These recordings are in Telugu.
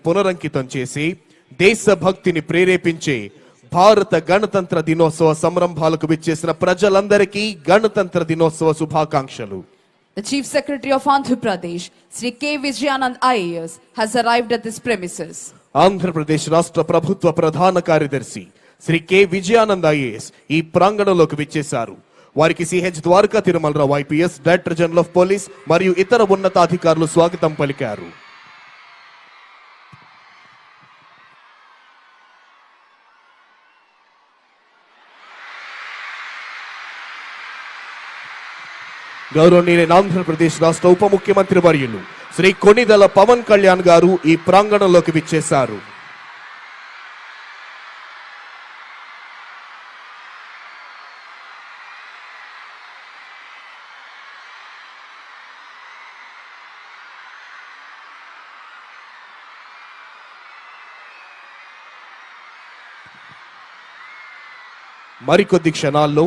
పునరంకితం చేసి దేశభక్తిని ప్రేరేపించే భారత గణతంత్ర దినోత్సవ సంరంభాలకు విచ్చేసిన ప్రజలందరికీ గణతంత్ర దినోత్సవ శుభాకాంక్షలు. The Chief Secretary of Andhra Pradesh, Sri K. Vijayanand IAS, has arrived at this premises. Andhra Pradesh రాష్ట్ర ప్రభుత్వ ప్రధాన కార్యదర్శి శ్రీ కె విజయానంద్ ఐఏఎస్ ఈ ప్రాంగణంలోకి విచ్చేశారు. వారికి CH Dwaraka Tirumalarao IPS, director general of police మరియు ఇతర ఉన్నతాధికారులు స్వాగతం పలికారు. గౌరవనీయులైన ఆంధ్రప్రదేశ్ రాష్ట్ర ఉప ముఖ్యమంత్రి వర్యులు శ్రీ కొణిదెల పవన్ కళ్యాణ్ గారు ఈ ప్రాంగణంలోకి విచ్చేశారు. మరికొద్ది క్షణాల్లో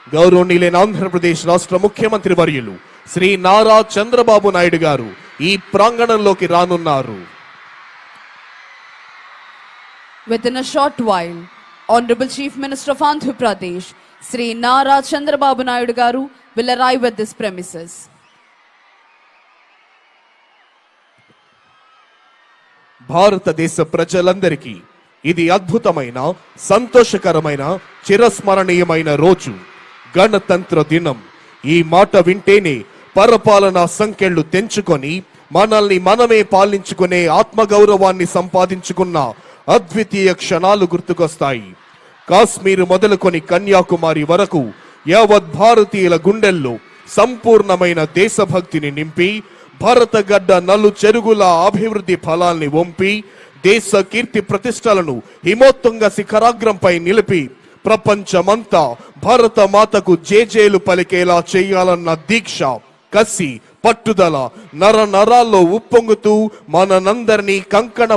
గౌరవనీయులైన ఆంధ్రప్రదేశ్ రాష్ట్ర ముఖ్యమంత్రి వర్యులు శ్రీ నారా చంద్రబాబు నాయుడు గారు ఈ ప్రాంగణంలోకి రానున్నారు. Within a short while, Honorable Chief Minister of Andhra Pradesh, Sri Nara Chandrababu Naidu garu will arrive at this premises. భారతదేశ ప్రజలందరికీ ఇది అద్భుతమైన, సంతోషకరమైన, చిరస్మరణీయమైన రోజు, గణతంత్ర దినం. ఈ మాట వింటేనే పరపాలన సంకెళ్లు తెంచుకొని మనల్ని మనమే పాలించుకునే ఆత్మగౌరవాన్ని సంపాదించుకున్న అద్వితీయ క్షణాలు గుర్తుకొస్తాయి. కాశ్మీర్ మొదలుకొని కన్యాకుమారి వరకు యావత్ భారతీయుల గుండెల్లో సంపూర్ణమైన దేశభక్తిని నింపి భారత గడ్డ నలు చెరుగుల అభివృద్ధి ఫలాల్ని వంపి దేశ కీర్తి ప్రతిష్టలను హిమోత్తుంగ శిఖరాగ్రంపై నిలిపి ప్రపంచమంతా భారత మాతకు జేజేలు పలికేలా చేయాలన్న దీక్ష, కసి, పట్టుదల నర నరాల్లో ఉప్పొంగుతూ మనందరినీ కంకణ